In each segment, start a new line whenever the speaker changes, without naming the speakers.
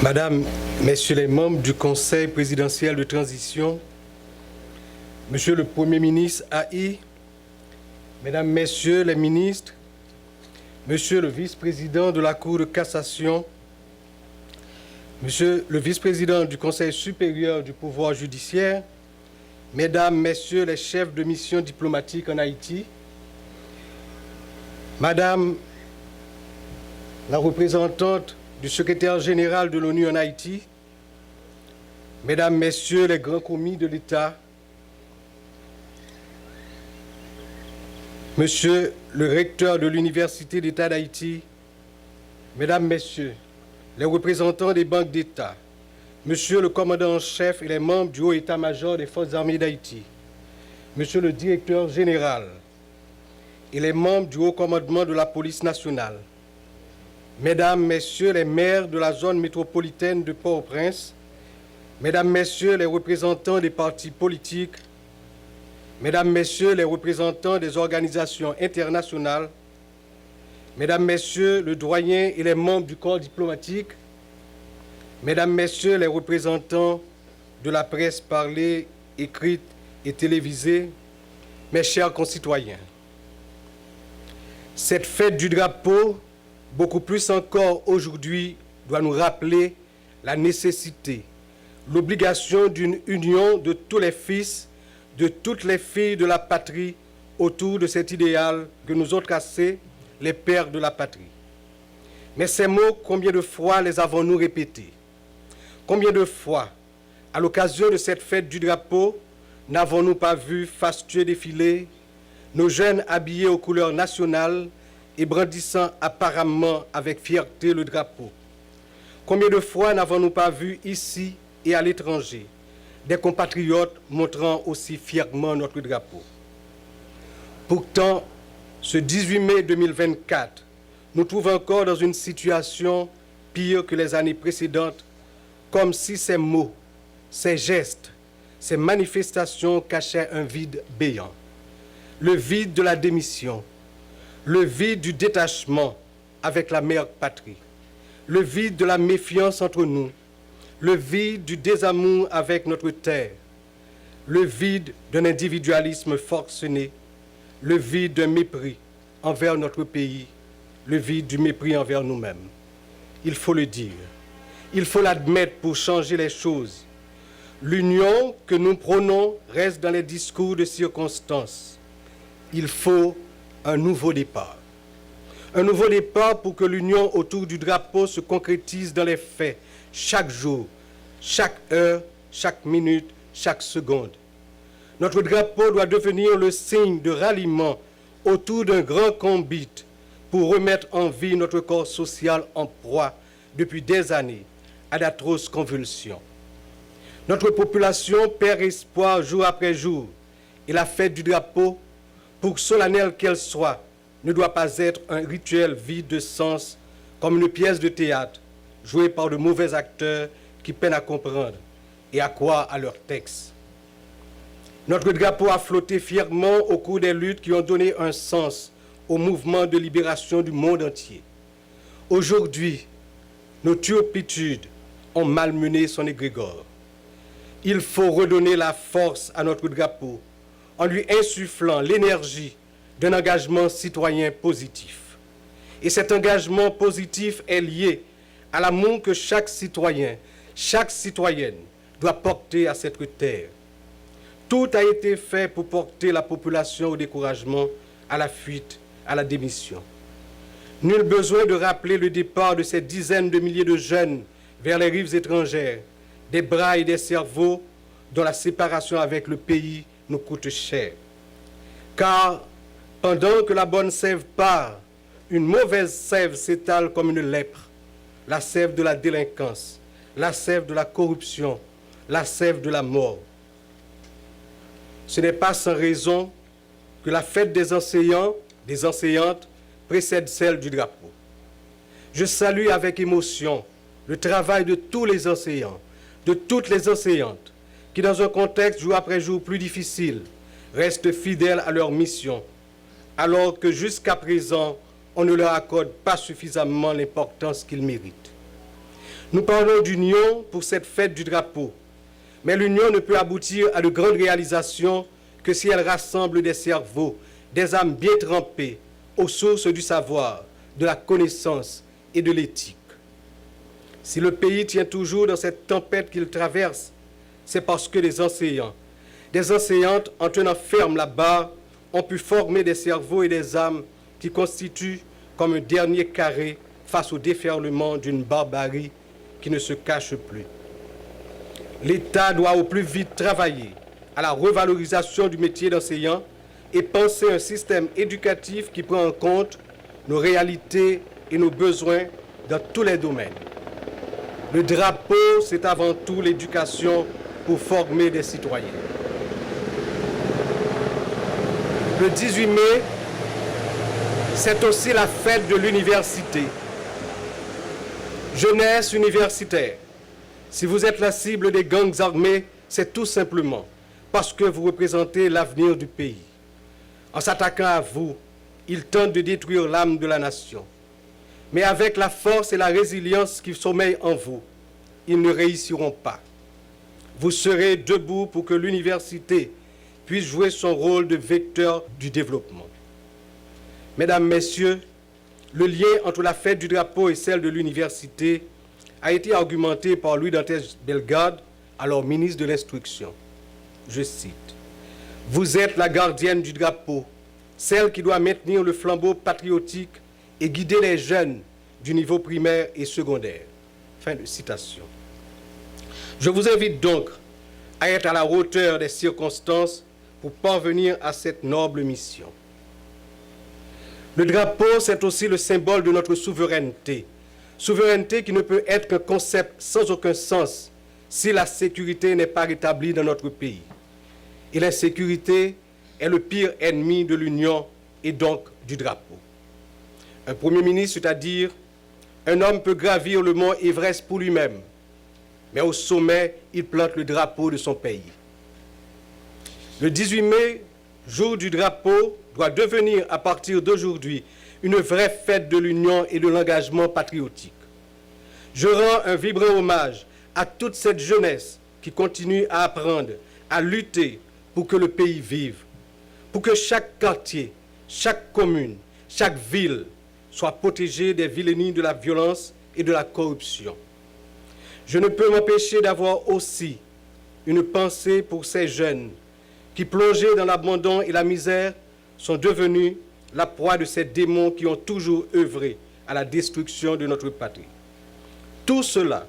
Madame, Messieurs les membres du Conseil présidentiel de transition, Monsieur le Premier ministre AI, Mesdames, Messieurs les ministres, Monsieur le vice-président de la Cour de cassation, Monsieur le vice-président du Conseil supérieur du pouvoir judiciaire, Mesdames, Messieurs les chefs de mission diplomatique en Haïti, Madame la représentante du secrétaire général de l'ONU en Haïti, Mesdames, Messieurs les grands commis de l'État, Monsieur le recteur de l'Université d'État d'Haïti, Mesdames, Messieurs les représentants des banques d'État, Monsieur le commandant en chef et les membres du haut état-major des forces armées d'Haïti, Monsieur le directeur général et les membres du haut commandement de la police nationale, Mesdames, Messieurs les maires de la zone métropolitaine de Port-au-Prince, Mesdames, Messieurs les représentants des partis politiques, Mesdames, Messieurs les représentants des organisations internationales, Mesdames, Messieurs le doyen et les membres du corps diplomatique, Mesdames, Messieurs les représentants de la presse parlée, écrite et télévisée, mes chers concitoyens, cette fête du drapeau, beaucoup plus encore aujourd'hui, doit nous rappeler la nécessité, l'obligation d'une union de tous les fils, de toutes les filles de la patrie autour de cet idéal que nous ont tracé les pères de la patrie. Mais ces mots, combien de fois les avons-nous répétés? Combien de fois, à l'occasion de cette fête du drapeau, n'avons-nous pas vu fastueux défiler nos jeunes habillés aux couleurs nationales et brandissant apparemment avec fierté le drapeau? Combien de fois n'avons-nous pas vu ici et à l'étranger des compatriotes montrant aussi fièrement notre drapeau? Pourtant, ce 18 mai 2024 nous trouve encore dans une situation pire que les années précédentes, comme si ces mots, ces gestes, ces manifestations cachaient un vide béant. Le vide de la démission, le vide du détachement avec la mère patrie, le vide de la méfiance entre nous, le vide du désamour avec notre terre, le vide d'un individualisme forcené, le vide d'un mépris envers notre pays, le vide du mépris envers nous-mêmes. Il faut le dire, il faut l'admettre pour changer les choses. L'union que nous prônons reste dans les discours de circonstance. Il faut un nouveau départ. Un nouveau départ pour que l'union autour du drapeau se concrétise dans les faits, chaque jour, chaque heure, chaque minute, chaque seconde. Notre drapeau doit devenir le signe de ralliement autour d'un grand combat pour remettre en vie notre corps social en proie depuis des années à d'atroces convulsions. Notre population perd espoir jour après jour et la fête du drapeau, pour solennelle qu'elle soit, ne doit pas être un rituel vide de sens comme une pièce de théâtre jouée par de mauvais acteurs qui peinent à comprendre et à croire à leur texte. Notre drapeau a flotté fièrement au cours des luttes qui ont donné un sens au mouvement de libération du monde entier. Aujourd'hui, nos turpitudes ont malmené son égrégore. Il faut redonner la force à notre drapeau en lui insufflant l'énergie d'un engagement citoyen positif. Et cet engagement positif est lié à l'amour que chaque citoyen, chaque citoyenne doit porter à cette terre. Tout a été fait pour porter la population au découragement, à la fuite, à la démission. Nul besoin de rappeler le départ de ces dizaines de milliers de jeunes vers les rives étrangères, des bras et des cerveaux dont la séparation avec le pays nous coûte cher. Car pendant que la bonne sève part, une mauvaise sève s'étale comme une lèpre, la sève de la délinquance, la sève de la corruption, la sève de la mort. Ce n'est pas sans raison que la fête des enseignants, des enseignantes, précède celle du drapeau. Je salue avec émotion le travail de tous les enseignants, de toutes les enseignantes, qui dans un contexte jour après jour plus difficile, restent fidèles à leur mission, alors que jusqu'à présent, on ne leur accorde pas suffisamment l'importance qu'ils méritent. Nous parlons d'union pour cette fête du drapeau, mais l'union ne peut aboutir à de grandes réalisations que si elle rassemble des cerveaux, des âmes bien trempées aux sources du savoir, de la connaissance et de l'éthique. Si le pays tient toujours dans cette tempête qu'il traverse, c'est parce que des enseignants, des enseignantes, en tenant ferme la barre, ont pu former des cerveaux et des âmes qui constituent comme un dernier carré face au déferlement d'une barbarie qui ne se cache plus. L'État doit au plus vite travailler à la revalorisation du métier d'enseignant et penser un système éducatif qui prend en compte nos réalités et nos besoins dans tous les domaines. Le drapeau, c'est avant tout l'éducation pour former des citoyens. Le 18 mai, c'est aussi la fête de l'université. Jeunesse universitaire, si vous êtes la cible des gangs armés, c'est tout simplement parce que vous représentez l'avenir du pays. En s'attaquant à vous, ils tentent de détruire l'âme de la nation. Mais avec la force et la résilience qui sommeillent en vous, ils ne réussiront pas. Vous serez debout pour que l'université puisse jouer son rôle de vecteur du développement. Mesdames, Messieurs, le lien entre la fête du drapeau et celle de l'université a été argumenté par Louis Dantès Bellegarde, alors ministre de l'Instruction. Je cite, « Vous êtes la gardienne du drapeau, celle qui doit maintenir le flambeau patriotique et guider les jeunes du niveau primaire et secondaire. » Fin de citation. Je vous invite donc à être à la hauteur des circonstances pour parvenir à cette noble mission. Le drapeau, c'est aussi le symbole de notre souveraineté. Souveraineté qui ne peut être qu'un concept sans aucun sens si la sécurité n'est pas rétablie dans notre pays. Et l'insécurité est le pire ennemi de l'Union et donc du drapeau. Un Premier ministre, c'est-à-dire un homme peut gravir le mont Everest pour lui-même, mais au sommet, il plante le drapeau de son pays. Le 18 mai, jour du drapeau, doit devenir à partir d'aujourd'hui une vraie fête de l'union et de l'engagement patriotique. Je rends un vibrant hommage à toute cette jeunesse qui continue à apprendre, à lutter pour que le pays vive, pour que chaque quartier, chaque commune, chaque ville soit protégée des vilainies de la violence et de la corruption. Je ne peux m'empêcher d'avoir aussi une pensée pour ces jeunes qui, plongés dans l'abandon et la misère, sont devenus la proie de ces démons qui ont toujours œuvré à la destruction de notre patrie. Tout cela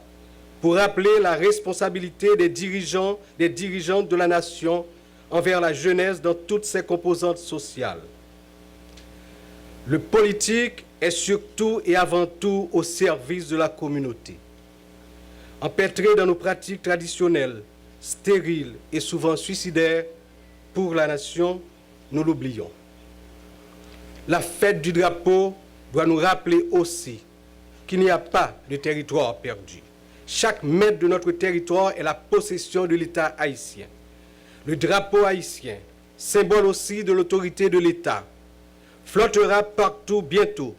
pour rappeler la responsabilité des dirigeants, des dirigeantes de la nation envers la jeunesse dans toutes ses composantes sociales. Le politique est surtout et avant tout au service de la communauté. Empêtré dans nos pratiques traditionnelles, stériles et souvent suicidaires pour la nation, nous l'oublions. La fête du drapeau doit nous rappeler aussi qu'il n'y a pas de territoire perdu. Chaque mètre de notre territoire est la possession de l'État haïtien. Le drapeau haïtien, symbole aussi de l'autorité de l'État, flottera partout bientôt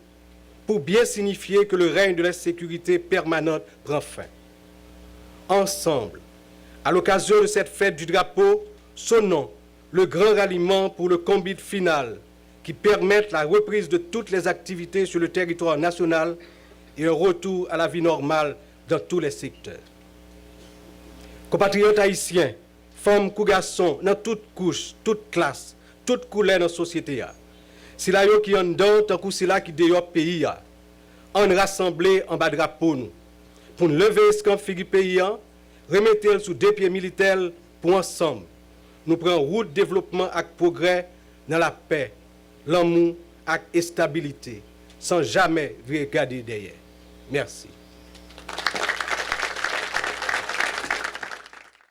pour bien signifier que le règne de l'insécurité permanente prend fin. Ensemble, à l'occasion de cette fête du drapeau, sonnons le grand ralliement pour le combat final qui permette la reprise de toutes les activités sur le territoire national et un retour à la vie normale dans tous les secteurs. Compatriotes haïtiens, femmes ou garçons, dans toutes couches, toutes classes, toutes couleurs dans la société, si la yo qui en dedans, tant que si la qui dehors pays, on rassemblé en bas drapeau nous, pour lever escamp figi pays, remettre sous deux pieds militaires pour ensemble. Nous prenons route développement et progrès dans la paix, l'amour et la stabilité, sans jamais regarder derrière. Merci.